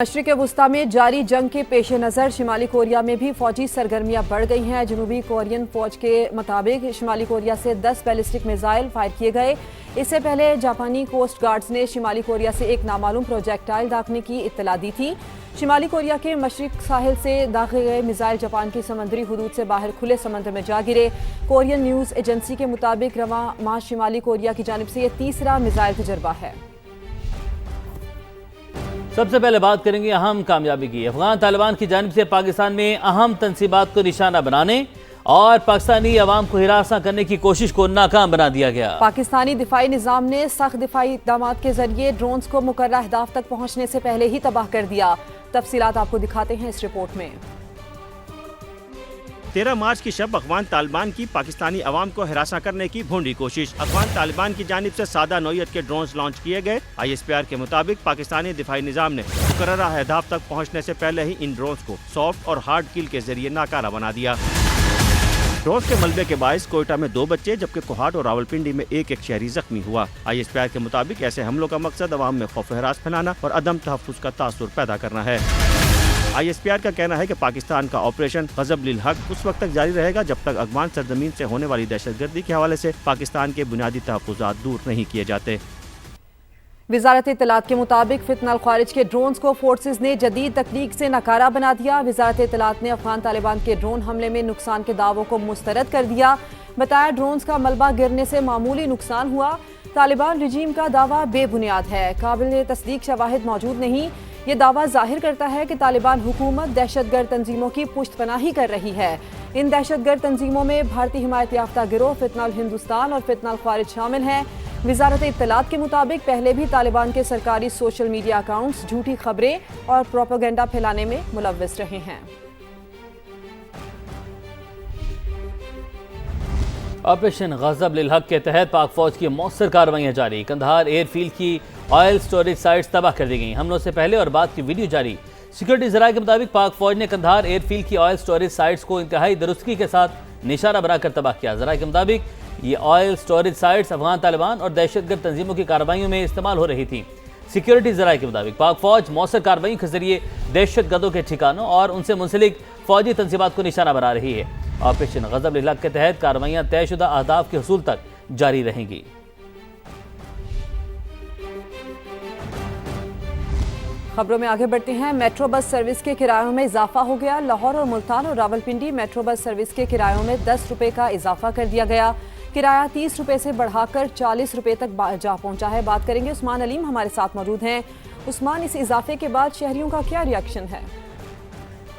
मशरिक़ वस्ता में जारी जंग के पेश नज़र शिमाली कोरिया में भी फौजी सरगर्मियां बढ़ गई हैं। जनूबी कोरियन फौज के मुताबिक शिमाली कोरिया से 10 बैलिस्टिक मिसाइल फायर किए गए। इससे पहले जापानी कोस्ट गार्ड्स ने शिमाली कोरिया से एक नामालूम प्रोजेक्टाइल दागने की इत्तला दी थी। शिमाली कोरिया के मशरिक साहिल से दागे गए मिसाइल जापान की समंदरी हुदूद से बाहर खुले समंदर में जा गिरे। कोरियन न्यूज़ एजेंसी के मुताबिक रवां माह शिमाली कोरिया की जानिब से यह तीसरा मिसाइल तजर्बा है। सबसे पहले बात करेंगे अहम कामयाबी की। अफगान तालिबान की जानिब से पाकिस्तान में अहम तंसीबात को निशाना बनाने और पाकिस्तानी अवाम को हिरासा करने की कोशिश को नाकाम बना दिया गया। पाकिस्तानी दिफाई निज़ाम ने सख्त दिफाई इक़दाम के जरिए ड्रोन्स को मुकर्रर अहदाफ तक पहुँचने से पहले ही तबाह कर दिया। तफसीलात आपको दिखाते हैं इस रिपोर्ट में। 13 मार्च की शब अफगान तालिबान की पाकिस्तानी अवाम को हिरासा करने की भोंडी कोशिश। अफगान तालिबान की जानिब से सादा नौयत के ड्रोन्स लॉन्च किए गए। ISPR के मुताबिक पाकिस्तानी दिफाई निज़ाम ने मुकर्रर अहदाफ तक पहुँचने से पहले ही इन ड्रोन्स को सॉफ्ट और हार्ड किल के जरिए नाकारा बना दिया। ड्रोन्स के मलबे के बायस कोयटा में 2 बच्चे जबकि कोहाट और रावलपिंडी में एक शहरी जख्मी हुआ। ISPR के मुताबिक ऐसे हमलों का मकसद अवाम में खौफ हरास फैलाना और अदम तहफ़्फ़ुज़ का तासुर पैदा करना है। ISPR का कहना है कि पाकिस्तान का ऑपरेशन गज़ब लिल हक उस वक्त तक जारी रहेगा जब तक अफगान सरजमीन से होने वाली दहशतगर्दी के हवाले से पाकिस्तान के बुनियादी तहफ़्फ़ुज़ात दूर नहीं किए जाते। वज़ारत इत्तलात के मुताबिक फितनल खारिज के ड्रोन्स को फोर्सेज ने जदीद तकनीक से नकारा बना दिया। वज़ारत इत्तलात ने अफगान तालिबान के ड्रोन हमले में नुकसान के दावों को मुस्तरद कर दिया। बताया ड्रोन्स का मलबा गिरने से मामूली नुकसान हुआ। तालिबान रजीम का दावा बेबुनियाद है, काबिल तस्दीक शवाहिद मौजूद नहीं। ये दावा जाहिर करता है कि तालिबान हुकूमत दहशतगर्द तंजीमों की पुश्तपनाही कर रही है। इन दहशतगर्द तंजीमों में भारतीय हिमायत याफ्ता गिरोह फितनल हिंदुस्तान और फितनल खारिज शामिल हैं। वज़ारत इत्तलात के मुताबिक पहले भी तालिबान के सरकारी सोशल मीडिया अकाउंट्स झूठी खबरें और प्रोपेगेंडा फैलाने में मुलव्वस रहे हैं। ऑपरेशन गज़ब लिल हक के तहत पाक फौज की मौसर कार्रवाइयाँ जारी। कंधार एयरफील्ड की ऑयल स्टोरेज साइट्स तबाह कर दी गई। हमलों से पहले और बाद की वीडियो जारी। सिक्योरिटी ज़राए के मुताबिक पाक फौज ने कंधार एयरफील्ड की ऑयल स्टोरेज साइट्स को इंतहाई दुरुस्ती के साथ निशाना बनाकर तबाह किया। ज़राए के मुताबिक ये oil storage sites Afghan Taliban और दहशतगर्द तंजीमों की कार्रवाइयों में इस्तेमाल हो रही थी। सिक्योरिटी ज़राए के मुताबिक पाक फौज मौसर कार्रवाइयों के जरिए दहशतगर्दों के ठिकानों और उनसे मुंसलिक फौजी तंजीमात को निशाना बना रही है। ऑपरेशन गज़ब लिल हक के तहत कार्रवाइयाँ तयशुदा अहदाफ के हसूल तक जारी रहेंगी। खबरों में आगे बढ़ते हैं। मेट्रो बस सर्विस के किरायों में इजाफा हो गया। लाहौर और मुल्तान और रावलपिंडी मेट्रो बस सर्विस के किरायों में 10 रुपये का इजाफा कर दिया गया। किराया 30 रुपये से बढ़ाकर 40 रुपये तक जा पहुंचा है। बात करेंगे, उस्मान अलीम हमारे साथ मौजूद हैं। उस्मान, इस इजाफे के बाद शहरियों का क्या रिएक्शन है?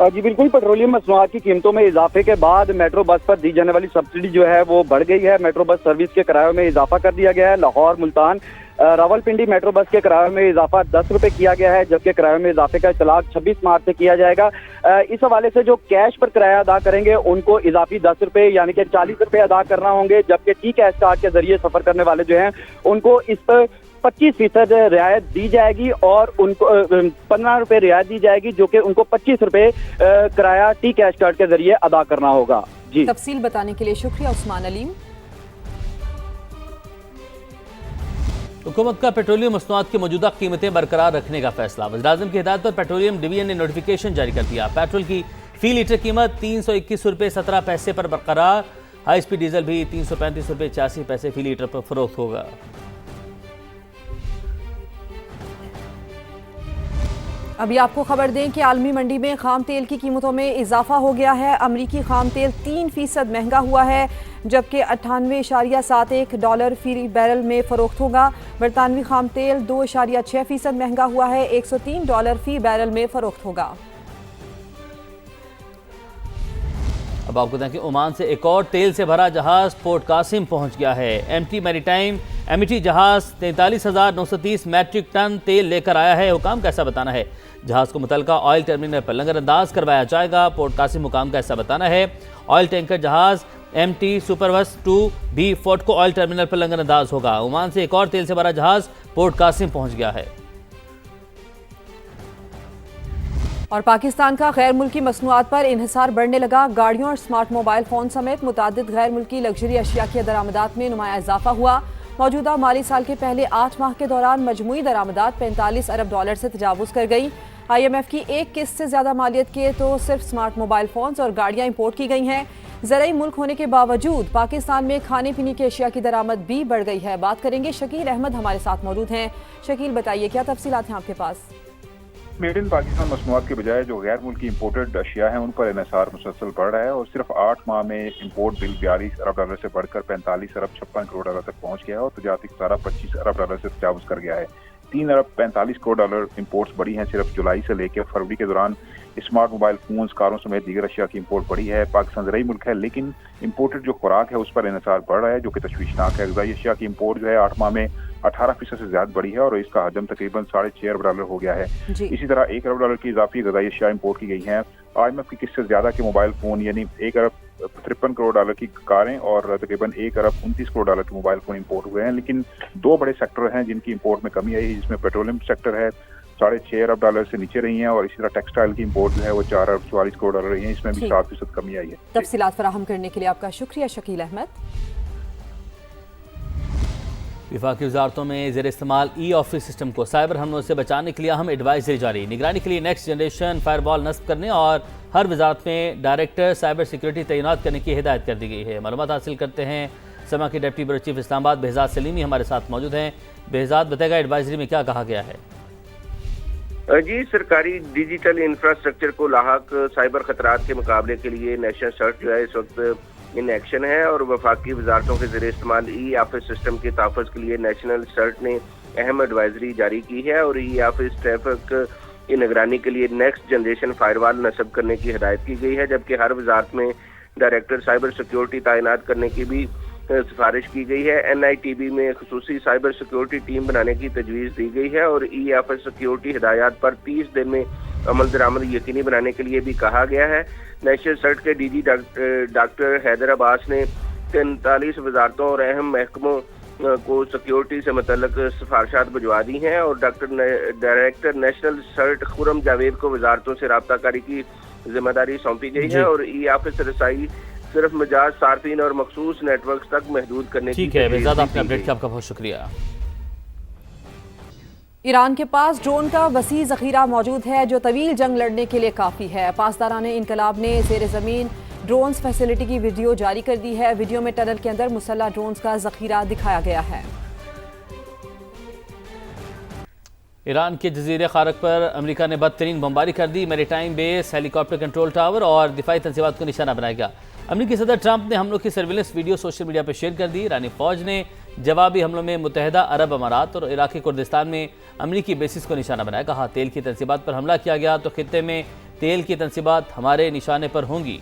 जी बिल्कुल, पेट्रोलियम मसनूआत की कीमतों में इजाफे के बाद मेट्रो बस पर दी जाने वाली सब्सिडी जो है वो बढ़ गई है। मेट्रो बस सर्विस के किरायों में इजाफा कर दिया गया है। लाहौर, मुल्तान, रावलपिंडी मेट्रो बस के किरायों में इजाफा 10 रुपये किया गया है, जबकि किरायों में इजाफे का इतलाक 26 मार्च से किया जाएगा। इस हवाले से जो कैश पर किराया अदा करेंगे उनको इजाफी 10 रुपये यानी कि 40 रुपये अदा करना होंगे, जबकि टी कैश कार्ड के जरिए सफर करने वाले जो हैं उनको इस पर 25% रियायत दी जाएगी और उनको 15 रुपये रियायत दी जाएगी, जो कि उनको 25 रुपये किराया टी कैश कार्ड के जरिए अदा करना होगा। जी, तफसील बताने के लिए शुक्रिया उस्मान अलीम। हुकूमत का पेट्रोलियम मसनूआत की मौजूदा कीमतें बरकरार रखने का फैसला। वज़ीर-ए-आज़म की हिदायत पर पेट्रोलियम डिवीजन ने नोटिफिकेशन जारी कर दिया। पेट्रोल की फी लीटर कीमत 321 रुपये 17 पैसे पर बरकरार। हाई स्पीड डीजल भी 335 रुपये 86 पैसे फी लीटर पर फरोख्त होगा। अभी आपको खबर दें कि आलमी मंडी में खाम तेल की कीमतों में इजाफा हो गया है। अमरीकी खाम तेल 3% महंगा हुआ है, जबकि 98.71 डॉलर फी बैरल में फरोख्त होगा। बरतानवी खाम तेल 2.6% महंगा हुआ है, 103 डॉलर फी बैरल में फरोख्त होगा। अब आपको बताएं कि ओमान से एक और तेल से भरा जहाज पोर्ट कासिम पहुंच गया है। एमटी मैरीटाइम एमिटी जहाज 43,930 मैट्रिक टन तेल लेकर आया है। हुकाम का ऐसा बताना है जहाज को मुतलका ऑयल टर्मिनल पर लंगर अंदाज करवाया जाएगा। पोर्ट कासिम हुकाम का ऐसा बताना है ऑयल टैंकर जहाज MT सुपरवस 2 भी फोर्टको ऑयल टर्मिनल पर लंगर अंदाज होगा। ओमान से एक और तेल से भरा जहाज पोर्ट कासिम पहुंच गया है। और पाकिस्तान का गैर मुल्की मसनूआत पर इन्हिसार बढ़ने लगा। गाड़ियों और स्मार्ट मोबाइल फ़ोन समेत मुतादिद गैर मुल्की लग्जरी अशिया की दरामदात में नुमाया इजाफा हुआ। मौजूदा माली साल के पहले 8 माह के दौरान मजमूई दरामदात 45 अरब डॉलर से तजावुज़ कर गई। IMF की एक किस्त से ज़्यादा मालियत के तो सिर्फ स्मार्ट मोबाइल फ़ोन्स और गाड़ियाँ इंपोर्ट की गई हैं। ज़राई मुल्क होने के बावजूद पाकिस्तान में खाने पीने की अशिया की दरामद भी बढ़ गई है। बात करेंगे, शकील अहमद हमारे साथ मौजूद हैं। शकील, बताइए क्या तफसीलात हैं आपके पास? मेड इन पाकिस्तान मसनूआत के बजाय जो गैर मुल्की इंपोर्टेड अशिया हैं उन पर इन्हिसार मुसलसल बढ़ रहा है और सिर्फ 8 माह में इंपोर्ट बिल 42 अरब डॉलर से बढ़कर 45 अरब 56 करोड़ डॉलर तक पहुंच गया है और तजारती खसारा 25 अरब डॉलर से तजावुज कर गया है। 3 अरब 45 करोड़ डॉलर इंपोर्ट्स बढ़ी हैं सिर्फ जुलाई से लेकर फरवरी के दौरान। स्मार्ट मोबाइल फोन्स, कारों समेत दीगर अशिया की इंपोर्ट बढ़ी है। पाकिस्तान ज़राई मुल्क है लेकिन इंपोर्टेड जो खुराक है उस पर इन्हिसार बढ़ रहा है, जो कि तशवीशनाक है। ग़िज़ाई अशिया की इंपोर्ट जो है 8 माह में 18% से ज्यादा बढ़ी है और इसका हजम तकरीबन 6.5 अरब डॉलर हो गया है। इसी तरह 1 अरब डॉलर की इजाफी ग़िज़ाई अशिया इंपोर्ट की गई हैं। IMF की किस्त से ज्यादा के मोबाइल फोन यानी 1 अरब 53 करोड़ डॉलर की कारें और तकरीबन 1 अरब 29 करोड़ डॉलर के मोबाइल फोन इंपोर्ट हुए हैं। लेकिन 2 बड़े सेक्टर हैं जिनकी इंपोर्ट में कमी आई है, जिसमें पेट्रोलियम सेक्टर है 6.5 अरब डॉलर से नीचे रही हैं और इसी तरह टेक्सटाइल की इंपोर्ट जो है वो 4 अरब 44 करोड़ डॉलर रही है, इसमें भी 7% कमी आई है। तफसीलात फराहम करने के लिए आपका शुक्रिया शकील अहमद। वफाकी वजारतों में ज़ेर इस्तेमाल ऑफिस सिस्टम को साइबर हमलों से बचाने के लिए अहम एडवाइजरी जारी। निगरानी के लिए नेक्स्ट जनरेशन फायरवॉल नस्ब करने और हर वजारत में डायरेक्टर साइबर सिक्योरिटी तैनात करने की हिदायत कर दी गई है। मालूमात हासिल करते हैं समा के deputy bureau chief Islamabad Behzad Salimi हमारे साथ मौजूद हैं। बेहजाद, बताएगा एडवाइजरी में क्या कहा गया है? जी, सरकारी डिजिटल इंफ्रास्ट्रक्चर को लाहक साइबर खतरात के मुकाबले के लिए नेशनल सर्च जो है इस वक्त इन एक्शन है और वफाकी वजारतों के ज़रिए इस्तेमाल ऑफिस सिस्टम के तहफ़्फ़ुज़ के लिए नेशनल सर्च ने अहम एडवाइजरी जारी की है और ऑफिस ट्रैफिक की निगरानी के लिए नेक्स्ट जनरेशन फायरवॉल नस्ब करने की हिदायत की गई है, जबकि हर वजारत में डायरेक्टर साइबर सिक्योरिटी तैनात करने की भी सिफारिश की गई है। NITB में खुसूसी साइबर सिक्योरिटी टीम बनाने की तजवीज़ दी गई है और ऑफिस सिक्योरिटी हिदायत पर 30 दिन में अमल दरामद यकीनी बनाने के लिए भी कहा गया है। नेशनल सर्च के DG डॉक्टर हैदर अब्बास ने 43 वजारतों और अहम महकमों को सिक्योरिटी से मुतल्लिक सिफारिशात भिजवा दी हैं और director national search Khurram Javed को वजारतों से राब्ताकारी की जिम्मेदारी सौंपी गई है और ऑफिस रसाई सिर्फ मिजाज सार्फिन और मखसूस नेटवर्क तक महदूद करने की। ठीक है बेहजाद, आपने अपडेट किया, आपका बहुत शुक्रिया। ईरान के पास ड्रोन का वसी ज़ख़ीरा मौजूद है जो तवील जंग लड़ने के लिए काफ़ी है। पासदारान इनकलाब ने ज़ेर ज़मीन ड्रोन्स फैसिलिटी की वीडियो जारी कर दी है। वीडियो में टनल के अंदर मुसल्लह ड्रोन्स का ज़ख़ीरा दिखाया गया है। ईरान के जजीरे खारक पर अमेरिका ने बदतरीन बमबारी कर दी। Maritime base, helicopter control tower और दिफाई तंसीबात को निशाना बनाया गया। अमेरिकी सदर ट्रंप ने हमलों की सर्विलेंस वीडियो सोशल मीडिया पर शेयर कर दी। ईरानी फौज ने जवाबी हमलों में मुत्तहिदा अरब अमारात और इराकी कुर्दिस्तान में अमेरिकी बेसिस को निशाना बनाया। कहा, तेल की तंसीबात पर हमला किया गया तो खित्ते में तेल की तंसीबात हमारे निशाने पर होंगी।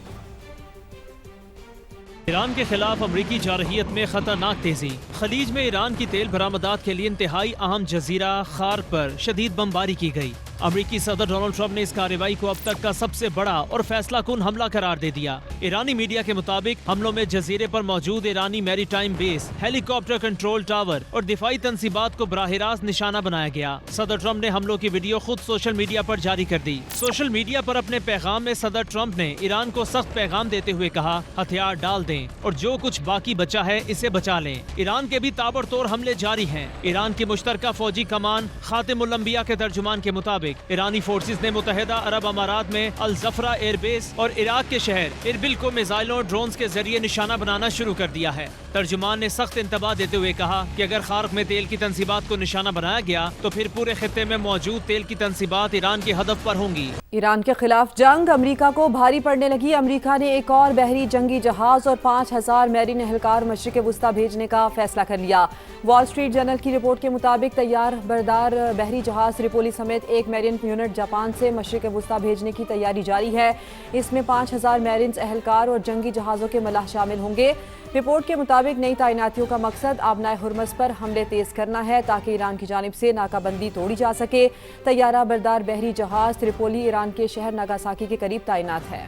ईरान के खिलाफ अमरीकी जारहियत में खतरनाक तेजी। खलीज में ईरान की तेल बरामदात के लिए इंतहाई अहम जजीरा खार पर शदीद बमबारी की गई। अमरीकी सदर डोनाल्ड ट्रंप ने इस कार्रवाई को अब तक का सबसे बड़ा और फैसला कुन हमला करार दे दिया। ईरानी मीडिया के मुताबिक हमलों में जजीरे पर मौजूद ईरानी maritime base, helicopter control tower और दिफाई तंसीबात को बराह रास्त निशाना बनाया गया। सदर ट्रंप ने हमलों की वीडियो खुद सोशल मीडिया पर जारी कर दी। सोशल मीडिया पर अपने पैगाम में सदर ट्रंप ने ईरान को सख्त पैगाम देते हुए कहा, हथियार डाल दें और जो कुछ बाकी बचा है इसे बचा लें। ईरान के भी ताबड़तोड़ हमले जारी हैं। ईरान की मुश्तरका फौजी कमान खातिमुल अंबिया के तर्जुमान के मुताबिक ईरानी फोर्सेस ने मुत्तहिदा अरब अमारात में अल जफरा एयरबेस और इराक के शहर इरबिल को मिसाइलों और ड्रोन्स के जरिए निशाना बनाना शुरू कर दिया है। तर्जुमान ने सख्त इंतबाह देते हुए कहा कि अगर खार्क में तेल की तंसीबात को निशाना बनाया गया तो फिर पूरे खित्ते में मौजूद तेल की तंसीबात ईरान के हदफ पर होंगी। ईरान के खिलाफ जंग अमरीका को भारी पड़ने लगी। अमरीका ने एक और बहरी जंगी जहाज और 5000 मैरीन एहलकार मशरिक़ वुस्ता भेजने का फैसला कर लिया। वॉल स्ट्रीट जर्नल की रिपोर्ट के मुताबिक तैयार बरदार बहरी जहाज त्रिपोली समेत एक मैरीन यूनिट जापान से मशरिक़ वुस्ता भेजने की तैयारी जारी है। इसमें 5000 मैरीन एहलकार और जंगी जहाज़ों के मलाह शामिल होंगे। रिपोर्ट के मुताबिक नई तैनातियों का मकसद आबनाए हुर्मस पर हमले तेज करना है ताकि ईरान की जानिब से नाकाबंदी तोड़ी जा सके। तैयारा बरदार बहरी जहाज त्रिपोली ईरान के शहर नागासाकी के करीब तैनात है।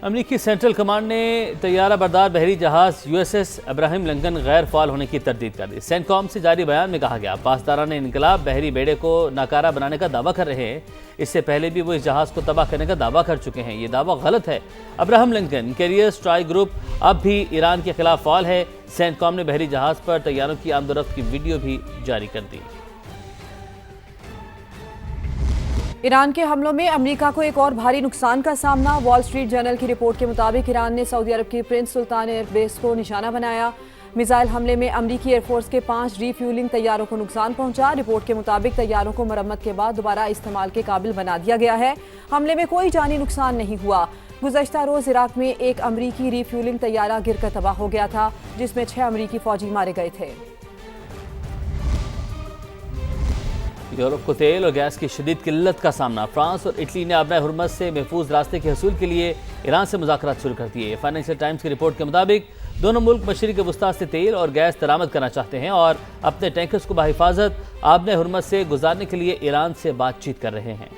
अमेरिकी सेंट्रल कमांड ने तैयारा बरदार बहरी जहाज USS अब्राहम लिंकन गैर फाल होने की तरदीद कर दी। सेंटकॉम से जारी बयान में कहा गया, पासदारान इनकलाब बहरी बेड़े को नाकारा बनाने का दावा कर रहे हैं। इससे पहले भी वो इस जहाज को तबाह करने का दावा कर चुके हैं। ये दावा गलत है। Abraham Lincoln carrier strike group अब भी ईरान के खिलाफ फाल है। सेंटकॉम ने बहरी जहाज पर तैयारों की आमदोरफ्त की वीडियो भी जारी कर दी। ईरान के हमलों में अमेरिका को एक और भारी नुकसान का सामना। वॉल स्ट्रीट जर्नल की रिपोर्ट के मुताबिक ईरान ने सऊदी अरब की प्रिंस सुल्तान एयरबेस को निशाना बनाया। मिसाइल हमले में अमरीकी एयरफोर्स के 5 रीफ्यूलिंग तैयारों को नुकसान पहुंचा। रिपोर्ट के मुताबिक तैयारों को मरम्मत के बाद दोबारा इस्तेमाल के काबिल बना दिया गया है। हमले में कोई जानी नुकसान नहीं हुआ। गुज़श्ता रोज इराक में एक अमरीकी रीफ्यूलिंग तैयारा गिरकर तबाह हो गया था, जिसमें 6 अमरीकी फौजी मारे गए थे। यूरोप को तेल और गैस की शदीद किल्लत का सामना। फ्रांस और इटली ने आबना हुर्मस से महफूज रास्ते के हसूल के लिए ईरान से मुज़ाकरात शुरू कर दिए। फाइनेंशियल टाइम्स की रिपोर्ट के मुताबिक दोनों मुल्क मशरिक़ वुस्ता से तेल और गैस दरामद करना चाहते हैं और अपने टैंकर्स को बाहिफाजत आबना हुर्मस से गुजारने के लिए ईरान से बातचीत कर रहे हैं।